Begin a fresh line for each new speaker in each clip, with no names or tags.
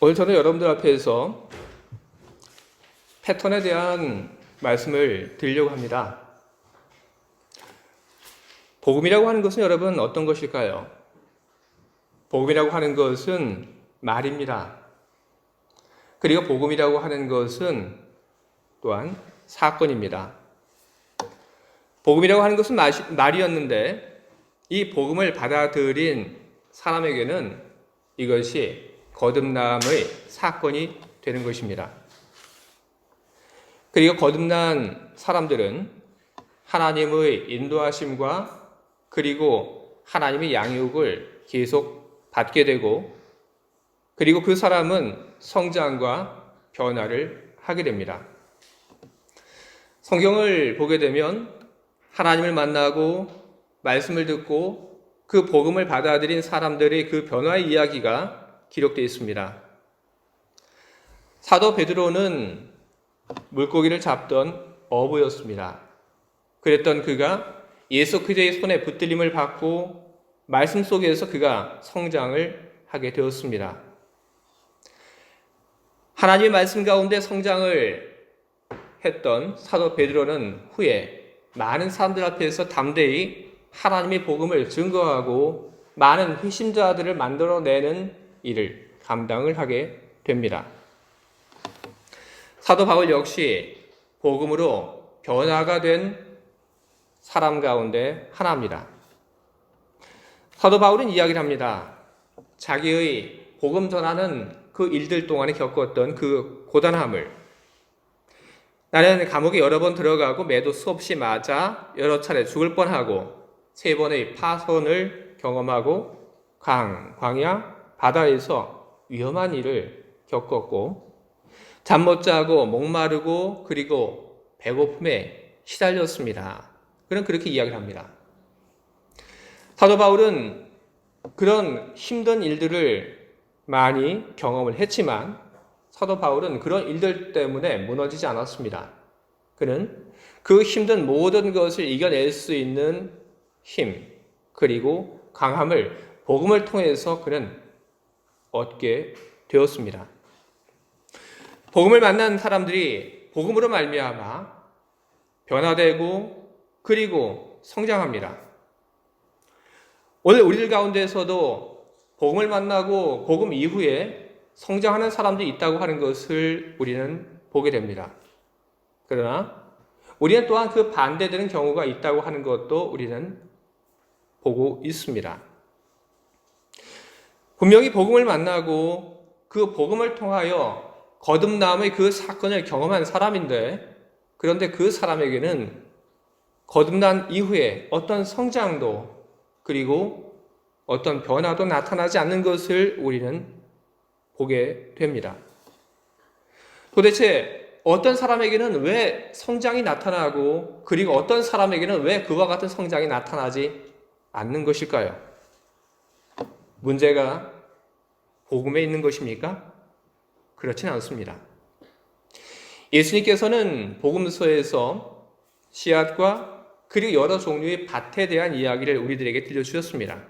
오늘 저는 여러분들 앞에서 패턴에 대한 말씀을 드리려고 합니다. 복음이라고 하는 것은 여러분 어떤 것일까요? 복음이라고 하는 것은 말입니다. 그리고 복음이라고 하는 것은 또한 사건입니다. 복음이라고 하는 것은 말이었는데 이 복음을 받아들인 사람에게는 이것이 거듭남의 사건이 되는 것입니다. 그리고 거듭난 사람들은 하나님의 인도하심과 그리고 하나님의 양육을 계속 받게 되고 그리고 그 사람은 성장과 변화를 하게 됩니다. 성경을 보게 되면 하나님을 만나고 말씀을 듣고 그 복음을 받아들인 사람들의 그 변화의 이야기가 기록되어 있습니다. 사도 베드로는 물고기를 잡던 어부였습니다. 그랬던 그가 예수 그리스도의 손에 붙들림을 받고 말씀 속에서 그가 성장을 하게 되었습니다. 하나님의 말씀 가운데 성장을 했던 사도 베드로는 후에 많은 사람들 앞에서 담대히 하나님의 복음을 증거하고 많은 회심자들을 만들어내는 일을 감당을 하게 됩니다. 사도 바울 역시 복음으로 변화가 된 사람 가운데 하나입니다. 사도 바울은 이야기를 합니다. 자기의 복음 전하는 그 일들 동안에 겪었던 그 고단함을 나는 감옥에 여러 번 들어가고 매도 수없이 맞아 여러 차례 죽을 뻔하고 3번의 파손을 경험하고 광야, 바다에서 위험한 일을 겪었고 잠 못 자고 목마르고 그리고 배고픔에 시달렸습니다. 그렇게 이야기를 합니다. 사도 바울은 그런 힘든 일들을 많이 경험을 했지만 사도 바울은 그런 일들 때문에 무너지지 않았습니다. 그는 그 힘든 모든 것을 이겨낼 수 있는 힘 그리고 강함을 복음을 통해서 그는 얻게 되었습니다. 복음을 만난 사람들이 복음으로 말미암아 변화되고 그리고 성장합니다. 오늘 우리들 가운데서도 복음을 만나고 복음 이후에 성장하는 사람들이 있다고 하는 것을 우리는 보게 됩니다. 그러나 우리는 또한 그 반대되는 경우가 있다고 하는 것도 우리는 보고 있습니다. 분명히 복음을 만나고 그 복음을 통하여 거듭남의 그 사건을 경험한 사람인데 그런데 그 사람에게는 거듭난 이후에 어떤 성장도 그리고 어떤 변화도 나타나지 않는 것을 우리는 보게 됩니다. 도대체 어떤 사람에게는 왜 성장이 나타나고 그리고 어떤 사람에게는 왜 그와 같은 성장이 나타나지 않는 것일까요? 문제가 복음에 있는 것입니까? 그렇진 않습니다. 예수님께서는 복음서에서 씨앗과 그리고 여러 종류의 밭에 대한 이야기를 우리들에게 들려주셨습니다.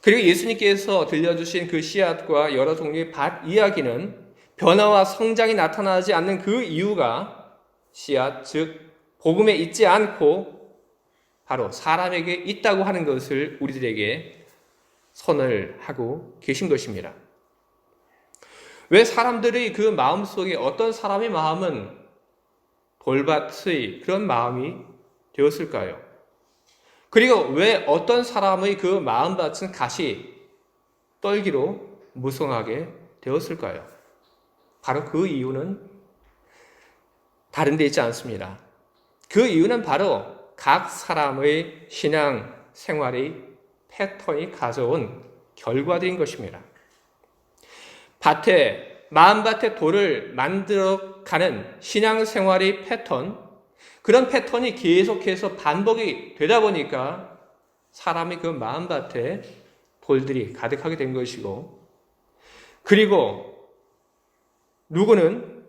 그리고 예수님께서 들려주신 그 씨앗과 여러 종류의 밭 이야기는 변화와 성장이 나타나지 않는 그 이유가 씨앗, 즉 복음에 있지 않고 바로 사람에게 있다고 하는 것을 우리들에게 선을 하고 계신 것입니다. 왜 사람들의 그 마음속에 어떤 사람의 마음은 돌밭의 그런 마음이 되었을까요? 그리고 왜 어떤 사람의 그 마음밭은 가시 떨기로 무성하게 되었을까요? 바로 그 이유는 다른 데 있지 않습니다. 그 이유는 바로 각 사람의 신앙 생활의 패턴이 가져온 결과들인 것입니다. 마음밭에 돌을 만들어가는 신앙생활의 패턴, 그런 패턴이 계속해서 반복이 되다 보니까 사람의 그 마음밭에 돌들이 가득하게 된 것이고 그리고 누구는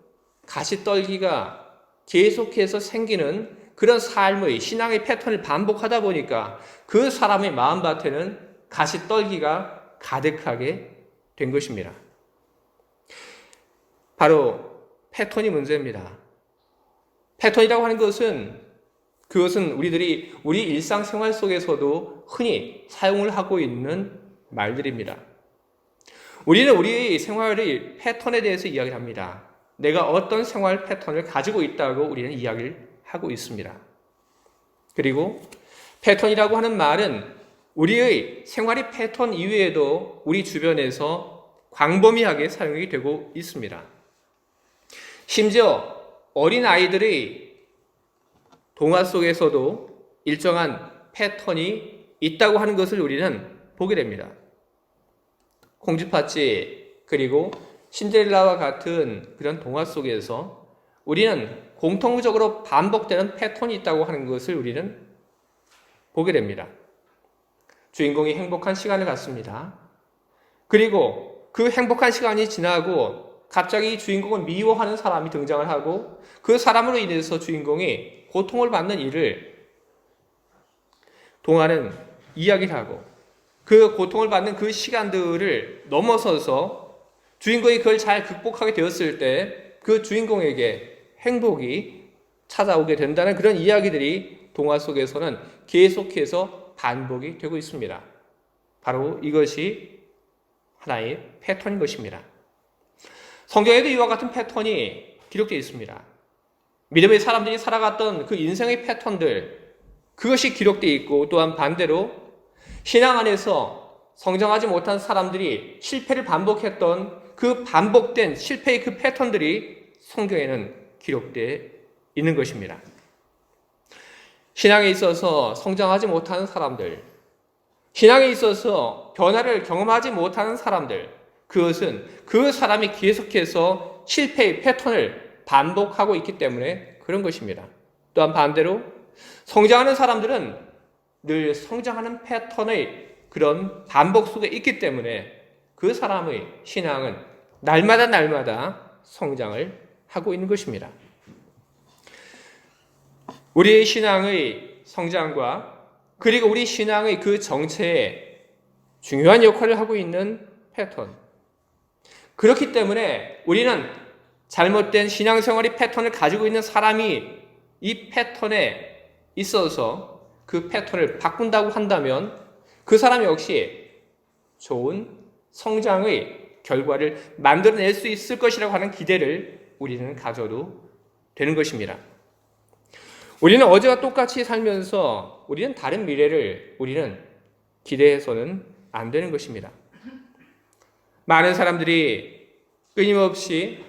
가시떨기가 계속해서 생기는 그런 삶의 신앙의 패턴을 반복하다 보니까 그 사람의 마음밭에는 가시떨기가 가득하게 된 것입니다. 바로 패턴이 문제입니다. 패턴이라고 하는 그것은 우리들이 우리 일상생활 속에서도 흔히 사용을 하고 있는 말들입니다. 우리는 우리의 생활의 패턴에 대해서 이야기를 합니다. 내가 어떤 생활 패턴을 가지고 있다고 우리는 이야기를 하고 있습니다. 그리고 패턴이라고 하는 말은 우리의 생활의 패턴 이외에도 우리 주변에서 광범위하게 사용이 되고 있습니다. 심지어 어린아이들의 동화 속에서도 일정한 패턴이 있다고 하는 것을 우리는 보게 됩니다. 콩쥐팥쥐 그리고 신데렐라와 같은 그런 동화 속에서 우리는 공통적으로 반복되는 패턴이 있다고 하는 것을 우리는 보게 됩니다. 주인공이 행복한 시간을 갖습니다. 그리고 그 행복한 시간이 지나고 갑자기 주인공을 미워하는 사람이 등장을 하고 그 사람으로 인해서 주인공이 고통을 받는 일을 동화는 이야기를 하고 그 고통을 받는 그 시간들을 넘어서서 주인공이 그걸 잘 극복하게 되었을 때 그 주인공에게 행복이 찾아오게 된다는 그런 이야기들이 동화 속에서는 계속해서 반복이 되고 있습니다. 바로 이것이 하나의 패턴인 것입니다. 성경에도 이와 같은 패턴이 기록되어 있습니다. 믿음의 사람들이 살아갔던 그 인생의 패턴들, 그것이 기록되어 있고 또한 반대로 신앙 안에서 성장하지 못한 사람들이 실패를 반복했던 그 반복된 실패의 그 패턴들이 성경에는 기록되어 있는 것입니다. 신앙에 있어서 성장하지 못하는 사람들, 신앙에 있어서 변화를 경험하지 못하는 사람들, 그것은 그 사람이 계속해서 실패의 패턴을 반복하고 있기 때문에 그런 것입니다. 또한 반대로 성장하는 사람들은 늘 성장하는 패턴의 그런 반복 속에 있기 때문에 그 사람의 신앙은 날마다 성장을 하고 있는 것입니다. 우리의 신앙의 성장과 그리고 우리 신앙의 그 정체에 중요한 역할을 하고 있는 패턴. 그렇기 때문에 우리는 잘못된 신앙생활의 패턴을 가지고 있는 사람이 이 패턴에 있어서 그 패턴을 바꾼다고 한다면 그 사람 역시 좋은 성장의 결과를 만들어낼 수 있을 것이라고 하는 기대를 우리는 가져도 되는 것입니다. 우리는 어제와 똑같이 살면서 우리는 다른 미래를 우리는 기대해서는 안 되는 것입니다. 많은 사람들이 끊임없이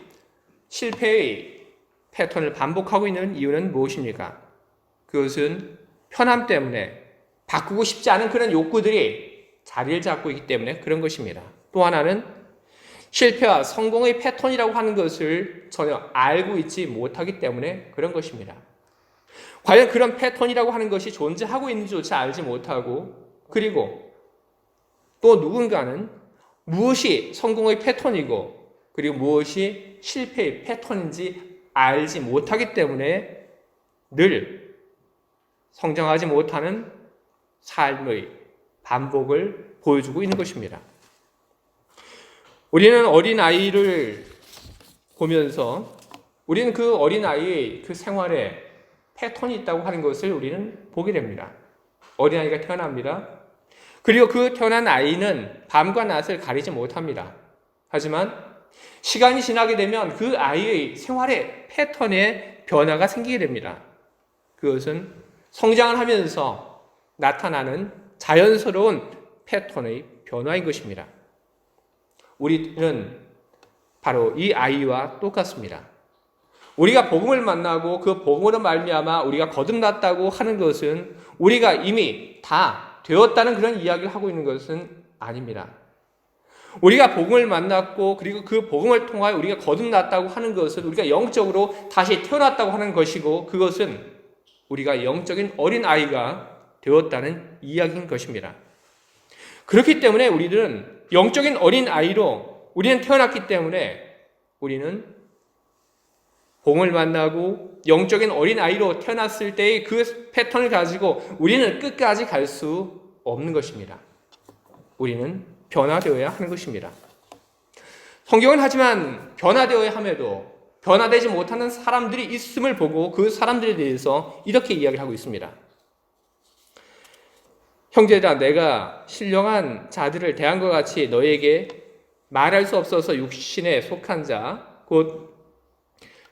실패의 패턴을 반복하고 있는 이유는 무엇입니까? 그것은 편함 때문에 바꾸고 싶지 않은 그런 욕구들이 자리를 잡고 있기 때문에 그런 것입니다. 또 하나는 실패와 성공의 패턴이라고 하는 것을 전혀 알고 있지 못하기 때문에 그런 것입니다. 과연 그런 패턴이라고 하는 것이 존재하고 있는지조차 알지 못하고 그리고 또 누군가는 무엇이 성공의 패턴이고 그리고 무엇이 실패의 패턴인지 알지 못하기 때문에 늘 성장하지 못하는 삶의 반복을 보여주고 있는 것입니다. 우리는 어린아이를 보면서 우리는 그 어린아이의 그 생활에 패턴이 있다고 하는 것을 우리는 보게 됩니다. 어린아이가 태어납니다. 그리고 그 태어난 아이는 밤과 낮을 가리지 못합니다. 하지만 시간이 지나게 되면 그 아이의 생활의 패턴에 변화가 생기게 됩니다. 그것은 성장을 하면서 나타나는 자연스러운 패턴의 변화인 것입니다. 우리는 바로 이 아이와 똑같습니다. 우리가 복음을 만나고 그 복음으로 말미암아 우리가 거듭났다고 하는 것은 우리가 이미 다 되었다는 그런 이야기를 하고 있는 것은 아닙니다. 우리가 복음을 만났고 그리고 그 복음을 통하여 우리가 거듭났다고 하는 것은 우리가 영적으로 다시 태어났다고 하는 것이고 그것은 우리가 영적인 어린아이가 되었다는 이야기인 것입니다. 그렇기 때문에 우리들은 영적인 어린아이로 우리는 태어났기 때문에 우리는 복음을 만나고 영적인 어린아이로 태어났을 때의 그 패턴을 가지고 우리는 끝까지 갈 수 없는 것입니다. 우리는 변화되어야 하는 것입니다. 성경은 하지만 변화되어야 함에도 변화되지 못하는 사람들이 있음을 보고 그 사람들에 대해서 이렇게 이야기를 하고 있습니다. 형제들아, 내가 신령한 자들을 대한 것 같이 너에게 말할 수 없어서 육신에 속한 자, 곧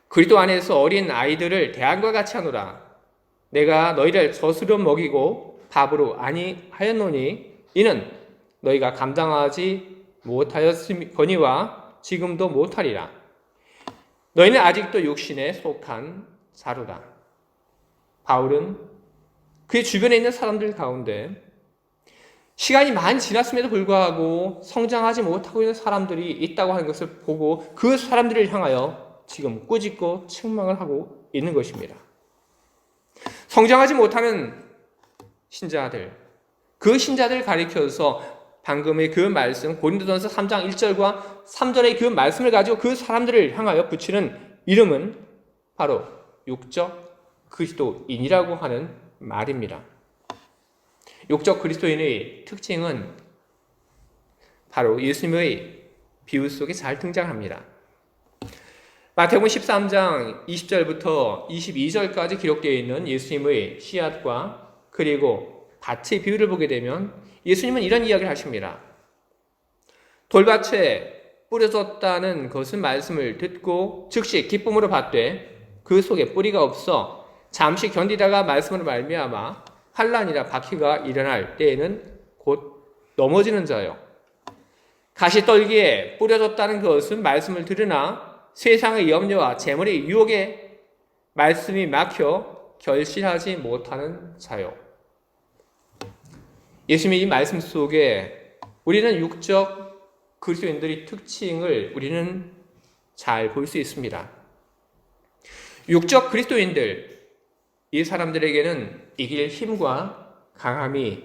그리스도 안에서 어린 아이들을 대한 것 같이 하노라. 내가 너희를 젖으로 먹이고 밥으로 아니하였노니 이는 너희가 감당하지 못하였거니와 지금도 못하리라. 너희는 아직도 육신에 속한 자로다. 바울은 그의 주변에 있는 사람들 가운데 시간이 많이 지났음에도 불구하고 성장하지 못하고 있는 사람들이 있다고 하는 것을 보고 그 사람들을 향하여 지금 꾸짖고 책망을 하고 있는 것입니다. 성장하지 못하는 신자들, 그 신자들을 가리켜서 방금의 그 말씀, 고린도전서 3장 1절과 3절의 그 말씀을 가지고 그 사람들을 향하여 붙이는 이름은 바로 육적 그리스도인이라고 하는 말입니다. 육적 그리스도인의 특징은 바로 예수님의 비유 속에 잘 등장합니다. 마태복음 13장 20절부터 22절까지 기록되어 있는 예수님의 씨앗과 그리고 밭의 비유를 보게 되면 예수님은 이런 이야기를 하십니다. 돌밭에 뿌려졌다는 것은 말씀을 듣고 즉시 기쁨으로 받되 그 속에 뿌리가 없어 잠시 견디다가 말씀으로 말미암아 환난이나 박해가 일어날 때에는 곧 넘어지는 자요. 가시떨기에 뿌려졌다는 것은 말씀을 들으나 세상의 염려와 재물의 유혹에 말씀이 막혀 결실하지 못하는 자요. 예수님의 이 말씀 속에 우리는 육적 그리스도인들의 특징을 우리는 잘 볼 수 있습니다. 육적 그리스도인들, 이 사람들에게는 이길 힘과 강함이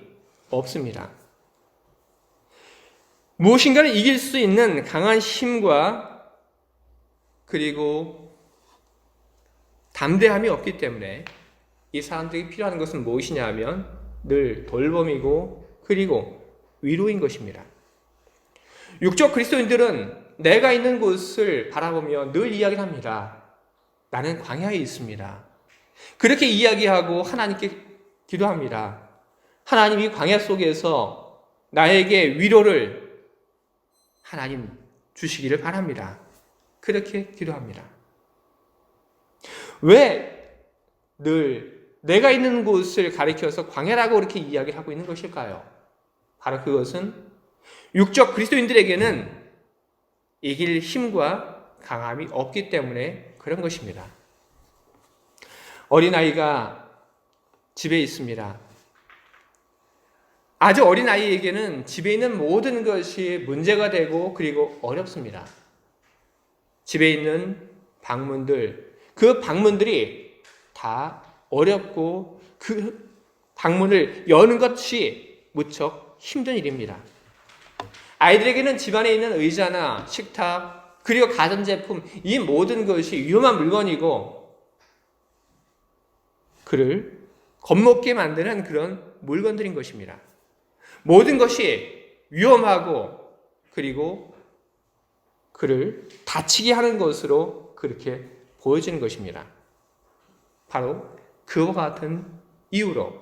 없습니다. 무엇인가를 이길 수 있는 강한 힘과 그리고 담대함이 없기 때문에 이 사람들이 필요한 것은 무엇이냐 하면 늘 돌봄이고 그리고 위로인 것입니다. 육적 그리스도인들은 내가 있는 곳을 바라보며 늘 이야기를 합니다. 나는 광야에 있습니다. 그렇게 이야기하고 하나님께 기도합니다. 하나님, 이 광야 속에서 나에게 위로를 하나님 주시기를 바랍니다. 그렇게 기도합니다. 왜 늘 내가 있는 곳을 가리켜서 광야라고 그렇게 이야기를 하고 있는 것일까요? 바로 그것은 육적 그리스도인들에게는 이길 힘과 강함이 없기 때문에 그런 것입니다. 어린아이가 집에 있습니다. 아주 어린아이에게는 집에 있는 모든 것이 문제가 되고 그리고 어렵습니다. 집에 있는 방문들, 그 방문들이 다 어렵고 그 방문을 여는 것이 무척 힘든 일입니다. 아이들에게는 집안에 있는 의자나 식탁, 그리고 가전제품, 이 모든 것이 위험한 물건이고 그를 겁먹게 만드는 그런 물건들인 것입니다. 모든 것이 위험하고 그리고 그를 다치게 하는 것으로 그렇게 보여지는 것입니다. 바로 그와 같은 이유로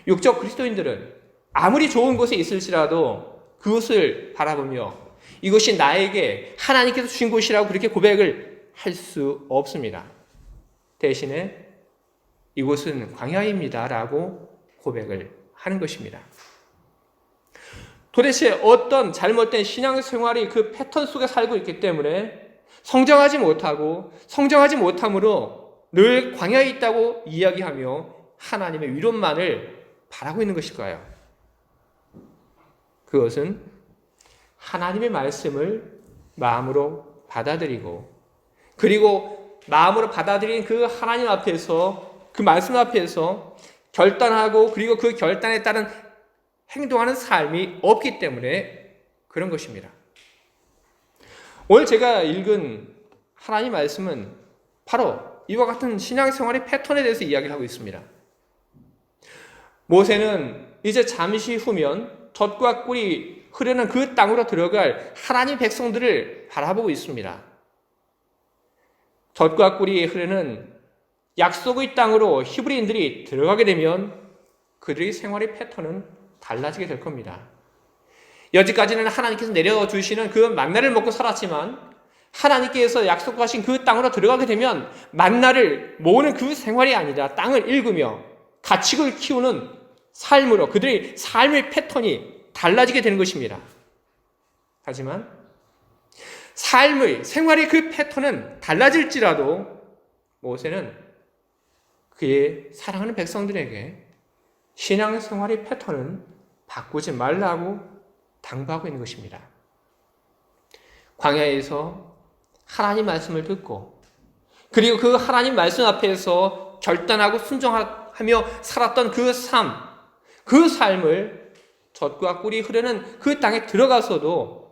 육적 그리스도인들은 아무리 좋은 곳에 있을지라도 그것을 바라보며 이것이 나에게 하나님께서 주신 곳이라고 그렇게 고백을 할 수 없습니다. 대신에 이곳은 광야입니다 라고 고백을 하는 것입니다. 도대체 어떤 잘못된 신앙생활이 그 패턴 속에 살고 있기 때문에 성장하지 못함으로 늘 광야에 있다고 이야기하며 하나님의 위로만을 바라고 있는 것일까요? 그것은 하나님의 말씀을 마음으로 받아들이고 그리고 마음으로 받아들인 그 하나님 앞에서 그 말씀 앞에서 결단하고 그리고 그 결단에 따른 행동하는 삶이 없기 때문에 그런 것입니다. 오늘 제가 읽은 하나님 말씀은 바로 이와 같은 신앙생활의 패턴에 대해서 이야기를 하고 있습니다. 모세는 이제 잠시 후면 젖과 꿀이 흐르는 그 땅으로 들어갈 하나님 백성들을 바라보고 있습니다. 젖과 꿀이 흐르는 약속의 땅으로 히브리인들이 들어가게 되면 그들의 생활의 패턴은 달라지게 될 겁니다. 여지까지는 하나님께서 내려주시는 그 만나를 먹고 살았지만 하나님께서 약속하신 그 땅으로 들어가게 되면 만나를 모으는 그 생활이 아니라 땅을 일구며 가축을 키우는 삶으로 그들의 삶의 패턴이 달라지게 되는 것입니다. 하지만 생활의 그 패턴은 달라질지라도 모세는 그의 사랑하는 백성들에게 신앙생활의 패턴은 바꾸지 말라고 당부하고 있는 것입니다. 광야에서 하나님 말씀을 듣고 그리고 그 하나님 말씀 앞에서 결단하고 순종하며 살았던 그 삶을 젖과 꿀이 흐르는 그 땅에 들어가서도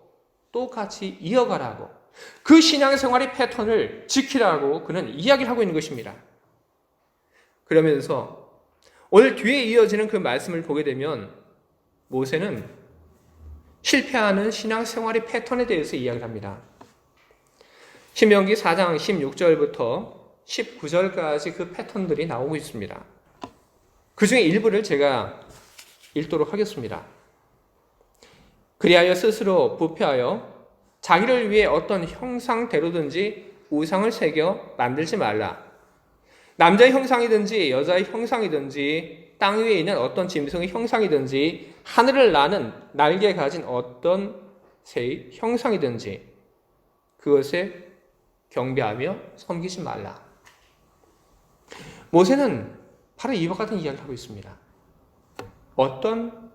똑같이 이어가라고 그 신앙생활의 패턴을 지키라고 그는 이야기를 하고 있는 것입니다. 그러면서 오늘 뒤에 이어지는 그 말씀을 보게 되면 모세는 실패하는 신앙생활의 패턴에 대해서 이야기를 합니다. 신명기 4장 16절부터 19절까지 그 패턴들이 나오고 있습니다. 그 중에 일부를 제가 읽도록 하겠습니다. 그리하여 스스로 부패하여 자기를 위해 어떤 형상대로든지 우상을 새겨 만들지 말라. 남자의 형상이든지 여자의 형상이든지 땅 위에 있는 어떤 짐승의 형상이든지 하늘을 나는 날개 가진 어떤 새의 형상이든지 그것에 경배하며 섬기지 말라. 모세는 바로 이와 같은 이야기를 하고 있습니다. 어떤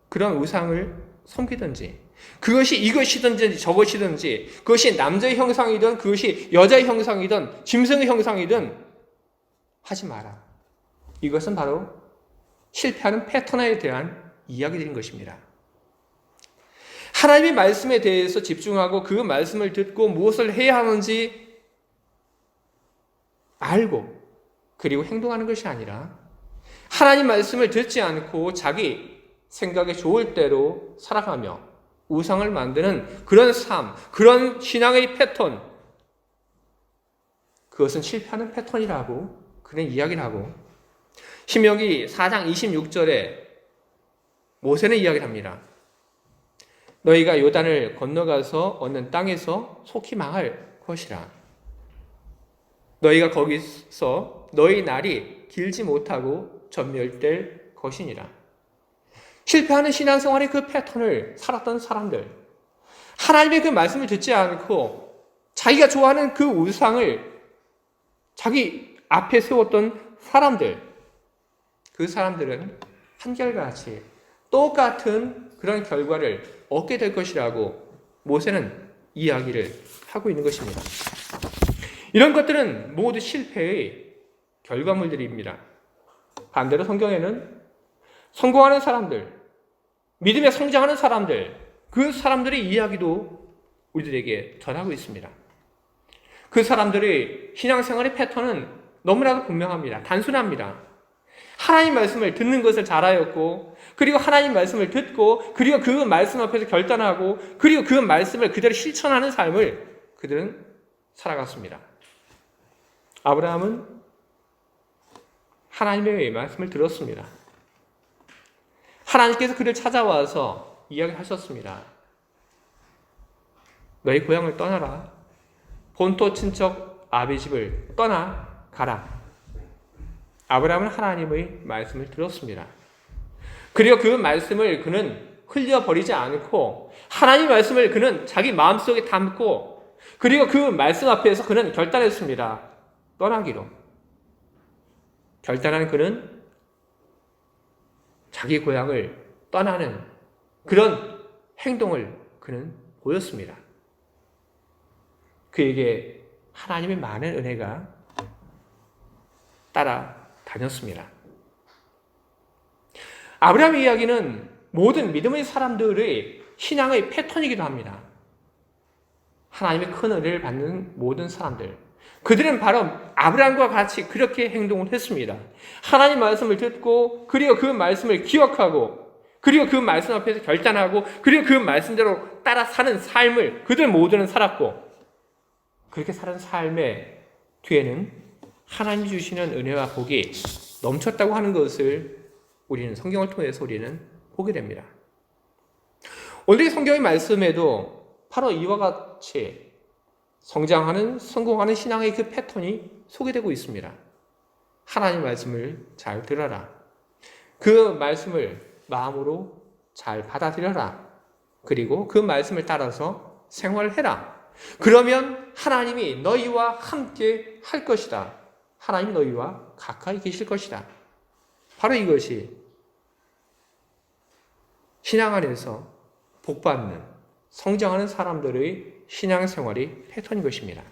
그런 우상을 섬기든지 그것이 이것이든지 저것이든지 그것이 남자의 형상이든 그것이 여자의 형상이든 짐승의 형상이든 하지 마라. 이것은 바로 실패하는 패턴에 대한 이야기들인 것입니다. 하나님의 말씀에 대해서 집중하고 그 말씀을 듣고 무엇을 해야 하는지 알고 그리고 행동하는 것이 아니라 하나님 말씀을 듣지 않고 자기 생각에 좋을 대로 살아가며 우상을 만드는 그런 삶, 그런 신앙의 패턴, 그것은 실패하는 패턴이라고 그는 이야기를 하고 신명기 4장 26절에 모세는 이야기를 합니다. 너희가 요단을 건너가서 얻는 땅에서 속히 망할 것이라. 너희가 거기서 너희 날이 길지 못하고 전멸될 것이니라. 실패하는 신앙생활의 그 패턴을 살았던 사람들, 하나님의 그 말씀을 듣지 않고 자기가 좋아하는 그 우상을 자기 앞에 세웠던 사람들, 그 사람들은 한결같이 똑같은 그런 결과를 얻게 될 것이라고 모세는 이야기를 하고 있는 것입니다. 이런 것들은 모두 실패의 결과물들입니다. 반대로 성경에는 성공하는 사람들, 믿음에 성장하는 사람들, 그 사람들의 이야기도 우리들에게 전하고 있습니다. 그 사람들의 신앙생활의 패턴은 너무나도 분명합니다. 단순합니다. 하나님 말씀을 듣는 것을 잘하였고, 그리고 하나님 말씀을 듣고, 그리고 그 말씀 앞에서 결단하고, 그리고 그 말씀을 그대로 실천하는 삶을 그들은 살아갔습니다. 아브라함은 하나님의 말씀을 들었습니다. 하나님께서 그를 찾아와서 이야기하셨습니다. 너희 고향을 떠나라. 본토 친척 아비 집을 떠나 가라. 아브라함은 하나님의 말씀을 들었습니다. 그리고 그 말씀을 그는 흘려버리지 않고 하나님의 말씀을 그는 자기 마음속에 담고 그리고 그 말씀 앞에서 그는 결단했습니다. 떠나기로. 결단한 그는 자기 고향을 떠나는 그런 행동을 그는 보였습니다. 그에게 하나님의 많은 은혜가 따라다녔습니다. 아브라함의 이야기는 모든 믿음의 사람들의 신앙의 패턴이기도 합니다. 하나님의 큰 은혜를 받는 모든 사람들, 그들은 바로 아브라함과 같이 그렇게 행동을 했습니다. 하나님 말씀을 듣고 그리고 그 말씀을 기억하고 그리고 그 말씀 앞에서 결단하고 그리고 그 말씀대로 따라 사는 삶을 그들 모두는 살았고 그렇게 사는 삶의 뒤에는 하나님이 주시는 은혜와 복이 넘쳤다고 하는 것을 우리는 성경을 통해서 우리는 보게 됩니다. 오늘 성경의 말씀에도 바로 이와 같이 성장하는 성공하는 신앙의 그 패턴이 소개되고 있습니다. 하나님 말씀을 잘 들어라. 그 말씀을 마음으로 잘 받아들여라. 그리고 그 말씀을 따라서 생활해라. 그러면 하나님이 너희와 함께 할 것이다. 하나님이 너희와 가까이 계실 것이다. 바로 이것이 신앙 안에서 복받는 성장하는 사람들의 신앙생활의 패턴인 것입니다.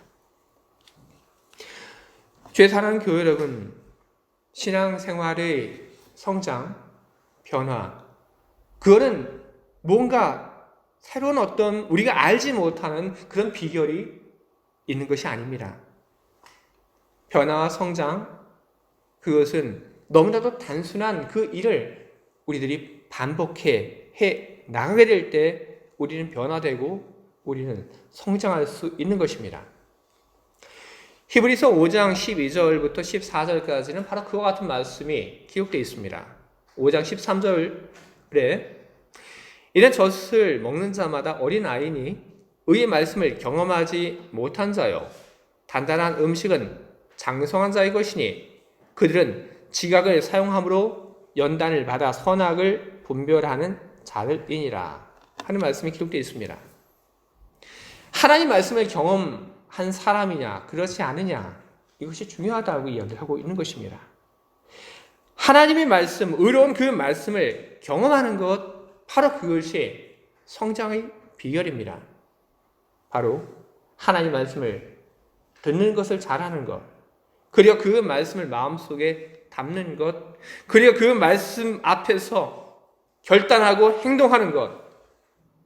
주의 사랑하는 교회 여러분, 신앙생활의 성장, 변화, 그거는 뭔가 새로운 어떤 우리가 알지 못하는 그런 비결이 있는 것이 아닙니다. 변화와 성장, 그것은 너무나도 단순한 그 일을 우리들이 반복해 나가게 될 때 우리는 변화되고 우리는 성장할 수 있는 것입니다. 히브리서 5장 12절부터 14절까지는 바로 그와 같은 말씀이 기록되어 있습니다. 5장 13절에 이는 젖을 먹는 자마다 어린아이니 의의 말씀을 경험하지 못한 자요 단단한 음식은 장성한 자의 것이니 그들은 지각을 사용함으로 연단을 받아 선악을 분별하는 자들이니라 하는 말씀이 기록되어 있습니다. 하나님 말씀을 경험한 사람이냐 그렇지 않느냐 이것이 중요하다고 이야기를 하고 있는 것입니다. 하나님의 말씀, 의로운 그 말씀을 경험하는 것 바로 그것이 성장의 비결입니다. 바로 하나님 말씀을 듣는 것을 잘하는 것, 그리고 그 말씀을 마음속에 담는 것, 그리고 그 말씀 앞에서 결단하고 행동하는 것,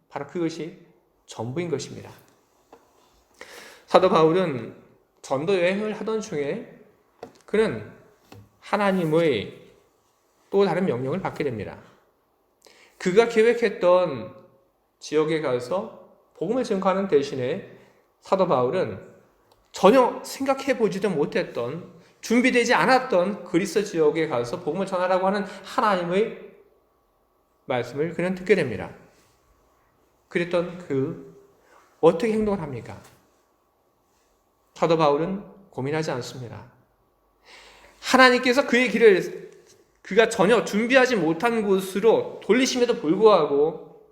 바로 그것이 전부인 것입니다. 사도 바울은 전도 여행을 하던 중에 그는 하나님의 또 다른 명령을 받게 됩니다. 그가 계획했던 지역에 가서 복음을 증거하는 대신에 사도 바울은 전혀 생각해 보지도 못했던 준비되지 않았던 그리스 지역에 가서 복음을 전하라고 하는 하나님의 말씀을 그는 듣게 됩니다. 그랬던 어떻게 행동을 합니까? 사도 바울은 고민하지 않습니다. 하나님께서 그의 길을 그가 전혀 준비하지 못한 곳으로 돌리심에도 불구하고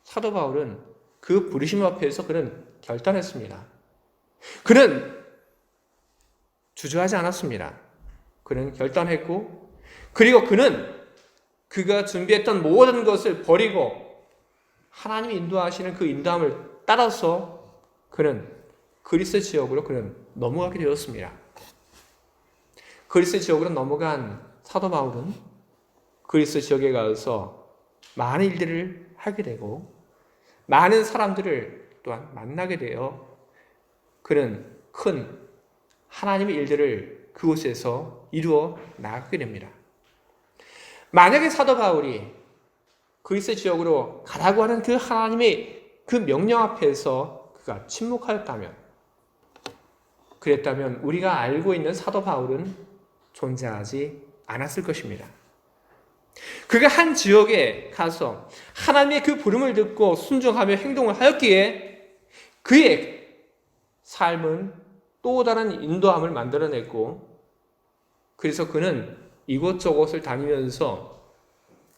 사도 바울은 그 부르심 앞에서 그는 결단했습니다. 그는 주저하지 않았습니다. 그는 결단했고 그리고 그가 준비했던 모든 것을 버리고 하나님이 인도하시는 그 인도함을 따라서 그는 그리스 지역으로 그는 넘어가게 되었습니다. 그리스 지역으로 넘어간 사도 바울은 그리스 지역에 가서 많은 일들을 하게 되고 많은 사람들을 또한 만나게 되어 그는 큰 하나님의 일들을 그곳에서 이루어 나가게 됩니다. 만약에 사도 바울이 그리스 지역으로 가라고 하는 그 하나님의 그 명령 앞에서 그가 침묵하였다면, 그랬다면 우리가 알고 있는 사도 바울은 존재하지 않았을 것입니다. 그가 한 지역에 가서 하나님의 그 부름을 듣고 순종하며 행동을 하였기에 그의 삶은 또 다른 인도함을 만들어냈고, 그래서 그는 이곳저곳을 다니면서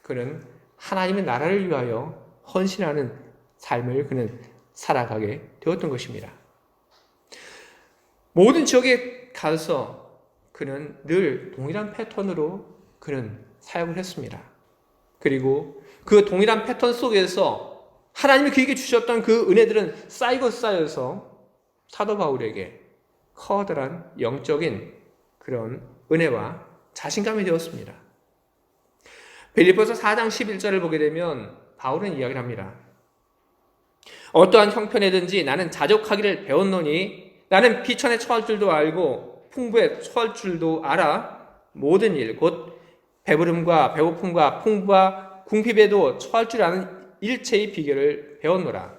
그는 하나님의 나라를 위하여 헌신하는 삶을 그는 살아가게 되었던 것입니다. 모든 지역에 가서 그는 늘 동일한 패턴으로 그는 사역을 했습니다. 그리고 그 동일한 패턴 속에서 하나님이 그에게 주셨던 그 은혜들은 쌓이고 쌓여서 사도 바울에게 커다란 영적인 그런 은혜와 자신감이 되었습니다. 빌립보서 4장 11절을 보게 되면 바울은 이야기를 합니다. 어떠한 형편에든지 나는 자족하기를 배웠노니 나는 비천에 처할 줄도 알고 풍부에 처할 줄도 알아. 모든 일 곧 배부름과 배고픔과 풍부와 궁핍에도 처할 줄 아는 일체의 비결을 배웠노라.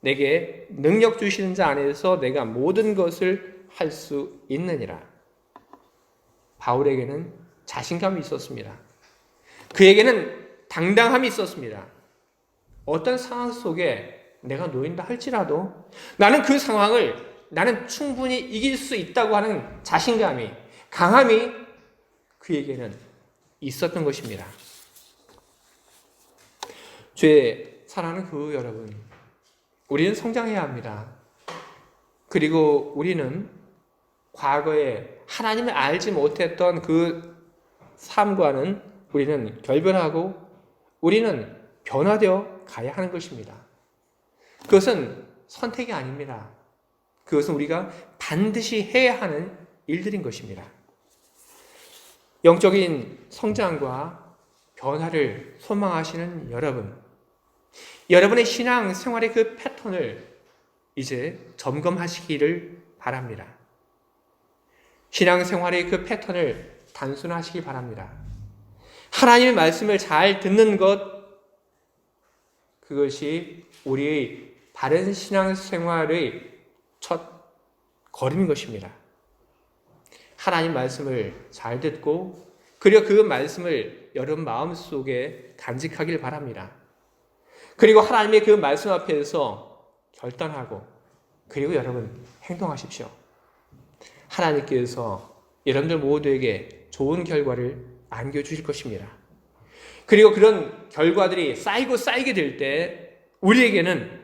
내게 능력 주시는 자 안에서 내가 모든 것을 할 수 있느니라. 바울에게는 자신감이 있었습니다. 그에게는 당당함이 있었습니다. 어떤 상황 속에 내가 놓인다 할지라도 나는 그 상황을 나는 충분히 이길 수 있다고 하는 자신감이, 강함이 그에게는 있었던 것입니다. 주의 사랑하는 그 여러분, 우리는 성장해야 합니다. 그리고 우리는 과거에 하나님을 알지 못했던 그 삶과는 우리는 결별하고 우리는 변화되어 가야 하는 것입니다. 그것은 선택이 아닙니다. 그것은 우리가 반드시 해야 하는 일들인 것입니다. 영적인 성장과 변화를 소망하시는 여러분, 여러분의 신앙 생활의 그 패턴을 이제 점검하시기를 바랍니다. 신앙 생활의 그 패턴을 단순화하시기 바랍니다. 하나님의 말씀을 잘 듣는 것, 그것이 우리의 바른 신앙 생활의 첫 걸음인 것입니다. 하나님 말씀을 잘 듣고 그리고 그 말씀을 여러분 마음속에 간직하길 바랍니다. 그리고 하나님의 그 말씀 앞에서 결단하고 그리고 여러분 행동하십시오. 하나님께서 여러분들 모두에게 좋은 결과를 안겨주실 것입니다. 그리고 그런 결과들이 쌓이게 될 때 우리에게는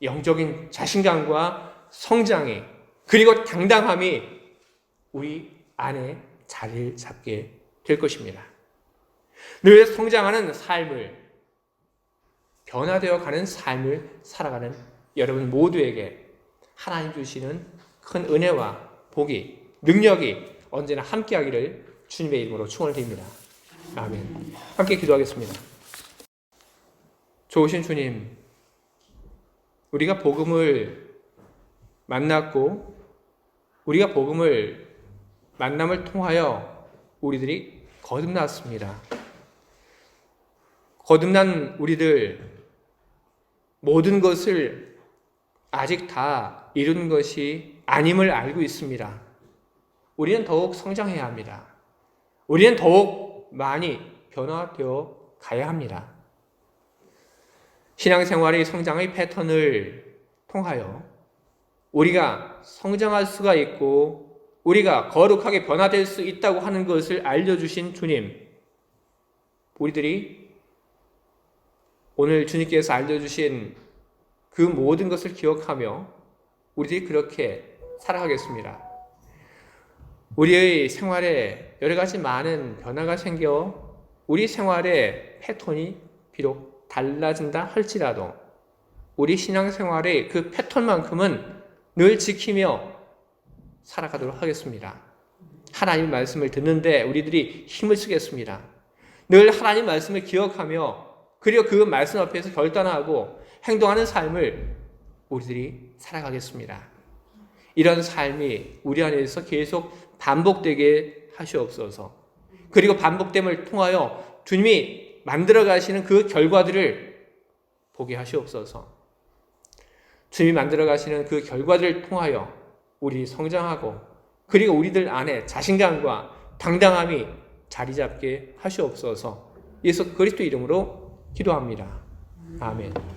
영적인 자신감과 성장이 그리고 당당함이 우리 안에 자리를 잡게 될 것입니다. 늘 성장하는 삶을, 변화되어 가는 삶을 살아가는 여러분 모두에게 하나님 주시는 큰 은혜와 복이, 능력이 언제나 함께하기를 주님의 이름으로 축원드립니다. 아멘. 함께 기도하겠습니다. 좋으신 주님, 우리가 복음을 만났고 우리가 복음을 만남을 통하여 우리들이 거듭났습니다. 거듭난 우리들 모든 것을 아직 다 이룬 것이 아님을 알고 있습니다. 우리는 더욱 성장해야 합니다. 우리는 더욱 많이 변화되어 가야 합니다. 신앙생활의 성장의 패턴을 통하여 우리가 성장할 수가 있고 우리가 거룩하게 변화될 수 있다고 하는 것을 알려주신 주님, 우리들이 오늘 주님께서 알려주신 그 모든 것을 기억하며 우리들이 그렇게 살아가겠습니다. 우리의 생활에 여러 가지 많은 변화가 생겨 우리 생활의 패턴이 비록 달라진다 할지라도 우리 신앙생활의 그 패턴만큼은 늘 지키며 살아가도록 하겠습니다. 하나님 말씀을 듣는데 우리들이 힘을 쓰겠습니다. 늘 하나님 말씀을 기억하며 그리고 그 말씀 앞에서 결단하고 행동하는 삶을 우리들이 살아가겠습니다. 이런 삶이 우리 안에서 계속 반복되게 하시옵소서. 그리고 반복됨을 통하여 주님이 만들어 가시는 그 결과들을 보게 하시옵소서. 주님이 만들어 가시는 그 결과들을 통하여 우리 성장하고 그리고 우리들 안에 자신감과 당당함이 자리 잡게 하시옵소서. 예수 그리스도 이름으로 기도합니다. 아멘.